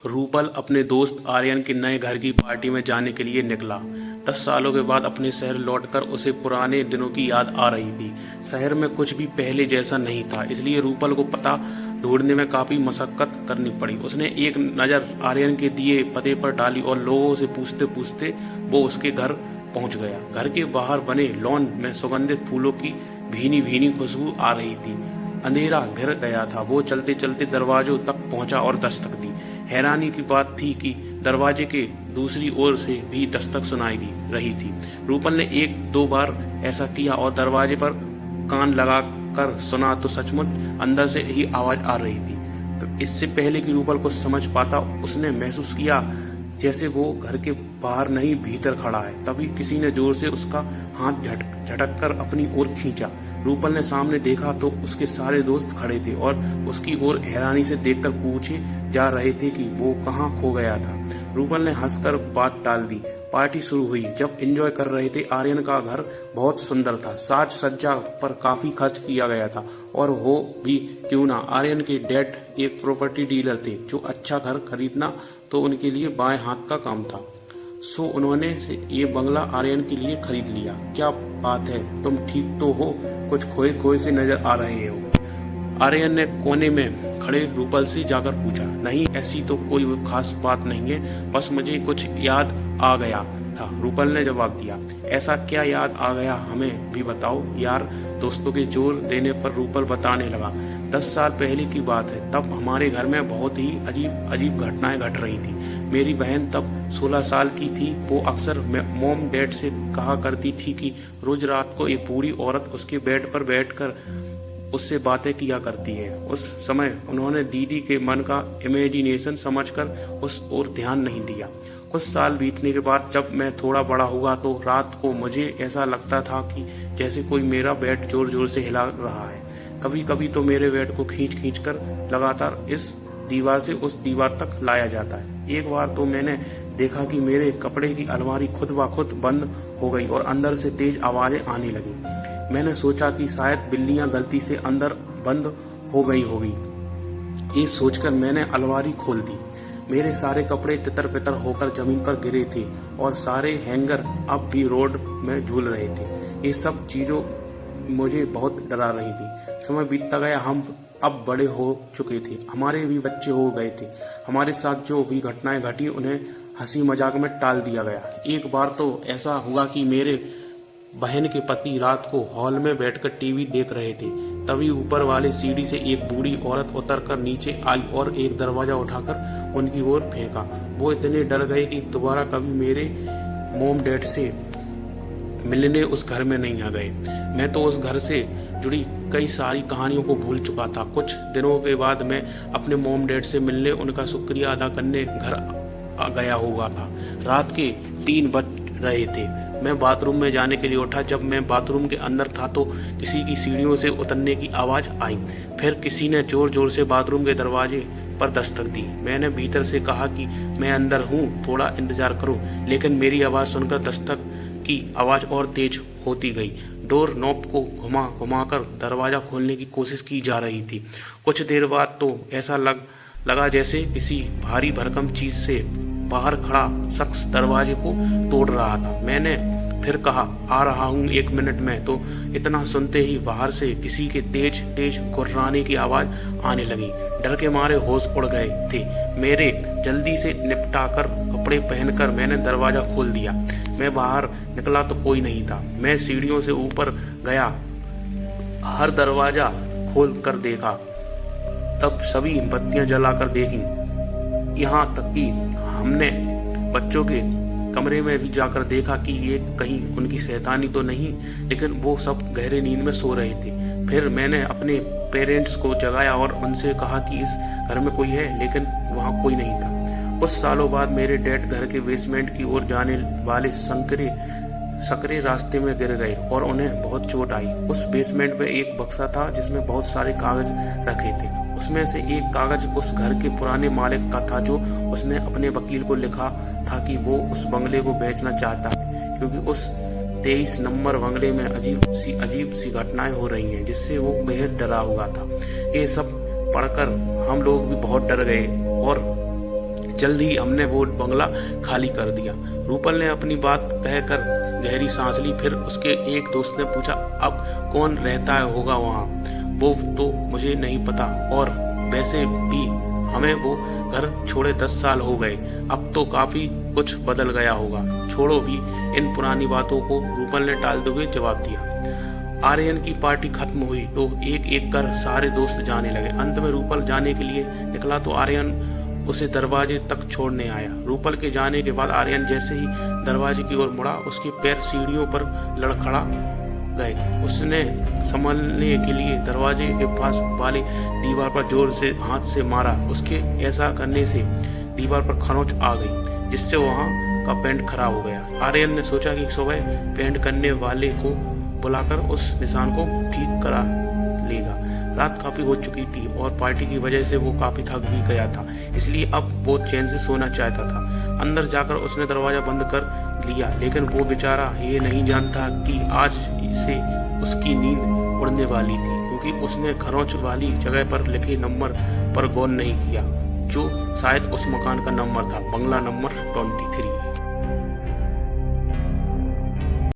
रूपल अपने दोस्त आर्यन के नए घर की पार्टी में जाने के लिए निकला। 10 सालों के बाद अपने शहर लौटकर उसे पुराने दिनों की याद आ रही थी। शहर में कुछ भी पहले जैसा नहीं था, इसलिए रूपल को पता ढूंढने में काफी मशक्कत करनी पड़ी। उसने एक नज़र आर्यन के दिए पते पर डाली और लोगों से पूछते पूछते वो उसके घर पहुंच गया। घर के बाहर बने लॉन में सुगंधित फूलों की भीनी भीनी खुशबू आ रही थी। अंधेरा घिर गया था। वो चलते चलते दरवाजों तक पहुंचा और दस्तक दी। हैरानी की बात थी कि दरवाजे के दूसरी ओर से भी दस्तक सुनाई दी रही थी। रूपल ने एक दो बार ऐसा किया और दरवाजे पर कान लगा कर सुना तो सचमुच अंदर से ही आवाज आ रही थी। इससे पहले कि रूपल को समझ पाता, उसने महसूस किया जैसे वो घर के बाहर नहीं भीतर खड़ा है। तभी किसी ने जोर से उसका हाथ झटक कर अपनी ओर खींचा। रूपल ने सामने देखा तो उसके सारे दोस्त खड़े थे और उसकी ओर हैरानी से देखकर पूछे जा रहे थे कि वो कहाँ खो गया था। रूपल ने हंसकर बात टाल दी। पार्टी शुरू हुई। जब एंजॉय कर रहे थे। आर्यन का घर बहुत सुंदर था। साज सज्जा पर काफी खर्च किया गया था और हो भी क्यों ना, आर्यन के डैड एक प्रॉपर्टी डीलर थे। जो अच्छा घर खरीदना तो उनके लिए बाएं हाथ का काम था। सो उन्होंने ये बंगला आर्यन के लिए खरीद लिया। क्या बात है, तुम ठीक तो हो? कुछ खोए खोए से नजर आ रहे हो। आर्यन ने कोने में खड़े रूपल से जाकर पूछा। नहीं, ऐसी तो कोई खास बात नहीं है, बस मुझे कुछ याद आ गया था, रूपल ने जवाब दिया। ऐसा क्या याद आ गया, हमें भी बताओ यार, दोस्तों के जोर देने पर रूपल बताने लगा। 10 साल पहले की बात है। तब हमारे घर में बहुत ही अजीब अजीब घटनाएं घट रही थी। मेरी बहन तब 16 साल की थी। वो अक्सर मॉम डैड से कहा करती थी कि रोज रात को एक बूढ़ी औरत उसके बेड पर बैठकर उससे बातें किया करती है। उस समय उन्होंने दीदी के मन का इमेजिनेशन समझकर उस ओर ध्यान नहीं दिया। कुछ साल बीतने के बाद जब मैं थोड़ा बड़ा हुआ तो रात को मुझे ऐसा लगता था कि जैसे कोई मेरा बेड जोर जोर से हिला रहा है। कभी कभी तो मेरे बेड को खींच खींच कर लगातार इस दीवार से उस दीवार तक लाया जाता है। एक बार तो मैंने देखा कि मेरे कपड़े की अलमारी खुद ब खुद बंद हो गई और अंदर से तेज आवाजें आने लगी। मैंने सोचा कि शायद बिल्लियां गलती से अंदर बंद हो गई होगी। ये सोचकर मैंने अलमारी खोल दी। मेरे सारे कपड़े तितर बितर होकर जमीन पर गिरे थे और सारे हैंगर अब भी रोड में झूल रहे थे। ये सब चीजों मुझे बहुत डरा रही थी। समय बीतता गया। हम अब बड़े हो चुके थे। हमारे भी बच्चे हो गए थे। हमारे साथ जो भी घटनाएं घटी उन्हें हंसी मजाक में टाल दिया गया। एक बार तो ऐसा हुआ कि मेरे बहन के पति रात को हॉल में बैठकर टीवी देख रहे थे। तभी ऊपर वाले सीढ़ी से एक बूढ़ी औरत उतरकर नीचे आई और एक दरवाजा उठाकर उनकी ओर फेंका। वो इतने डर गए कि दोबारा कभी मेरे मॉम डैड से मिलने उस घर में नहीं आ गए। मैं तो उस घर से जुड़ी कई सारी कहानियों को भूल चुका था। कुछ दिनों के बाद मैं अपने मॉम डैड से मिलने, उनका शुक्रिया अदा करने घर आ गया हुआ था। रात के 3 बज रहे थे। मैं बाथरूम में जाने के लिए उठा। जब मैं बाथरूम के अंदर था तो किसी की सीढ़ियों से उतरने की आवाज आई। फिर किसी ने जोर जोर से बाथरूम के दरवाजे पर दस्तक दी। मैंने भीतर से कहा कि मैं अंदर हूँ, थोड़ा इंतजार करो। लेकिन मेरी आवाज सुनकर दस्तक की आवाज और तेज होती गई। डोर नॉब को घुमा घुमाकर दरवाजा खोलने की कोशिश की जा रही थी। कुछ देर बाद तो ऐसा लगा जैसे किसी भारी भरकम चीज से बाहर खड़ा शख्स दरवाजे को तोड़ रहा था। मैंने फिर कहा, आ रहा हूँ 1 मिनट में। तो इतना सुनते ही बाहर से किसी के तेज तेज गुर्राने की आवाज आने लगी। डर के मारे होश उड़ गए थे मेरे। जल्दी से निपटाकर कपड़े पहनकर मैंने दरवाजा खोल दिया। मैं बाहर निकला तो कोई नहीं था। मैं सीढ़ियों से ऊपर गया, हर दरवाजा खोल कर देखा, तब सभी बत्तियां जलाकर देखी। यहाँ तक कि हमने बच्चों के कमरे में भी जाकर देखा कि ये कहीं उनकी शैतानी तो नहीं, लेकिन वो सब गहरे नींद में सो रहे थे। फिर मैंने अपने पेरेंट्स को जगाया और उनसे कहा कि इस घर में कोई है, लेकिन वहाँ कोई नहीं था। कुछ सालों बाद मेरे डैड घर के बेसमेंट की ओर जाने वाले सकरे रास्ते में गिर गए और उन्हें बहुत चोट आई। उस बेसमेंट में एक बक्सा था जिसमें बहुत सारे कागज रखे थे। उसमें से एक कागज उस घर के पुराने मालिक का था, जो उसने अपने वकील को लिखा था कि वो उस बंगले को बेचना चाहता है क्योंकि उस 23 नंबर बंगले में अजीब सी घटनाएं हो रही हैं, जिससे वो बेहद डरा हुआ था। ये सब पढ़कर हम लोग भी बहुत डर गए और जल्द ही हमने वो बंगला खाली कर दिया। रूपल ने अपनी बात कहकर गहरी सांस ली। फिर उसके एक दोस्त ने पूछा, अब कौन रहता होगा वहाँ? वो तो मुझे नहीं पता, और वैसे भी हमें वो घर छोड़े 10 साल हो गए। अब तो काफी कुछ बदल गया होगा। छोड़ो भी इन पुरानी बातों को, रूपल ने टालते हुए जवाब दिया। आर्यन की पार्टी खत्म हुई तो एक एक कर सारे दोस्त जाने लगे। अंत में रूपल जाने के लिए निकला तो आर्यन उसे दरवाजे तक छोड़ने आया। रूपल के जाने के बाद आर्यन जैसे ही दरवाजे की ओर मुड़ा, उसके पैर सीढ़ियों पर लड़खड़ा गए। उसने संभलने के लिए दरवाजे के पास वाली दीवार पर जोर से हाथ से मारा। उसके ऐसा करने से दीवार पर खरोंच आ गई, जिससे वहां का पेंट खराब हो गया। आर्यन ने सोचा कि सुबह पेंट करने वाले को बुलाकर उस निशान को ठीक करा लेगा। रात काफी हो चुकी थी और पार्टी की वजह से वो काफी थक भी गया था, इसलिए अब वो चैन से सोना चाहता था। अंदर जाकर उसने दरवाजा बंद कर लिया, लेकिन वो बेचारा ये नहीं जानता कि आज से उसकी नींद उड़ने वाली थी, क्योंकि उसने खरोंच वाली जगह पर लिखे नंबर पर गौर नहीं किया, जो शायद उस मकान का नंबर था, बंगला नंबर 23।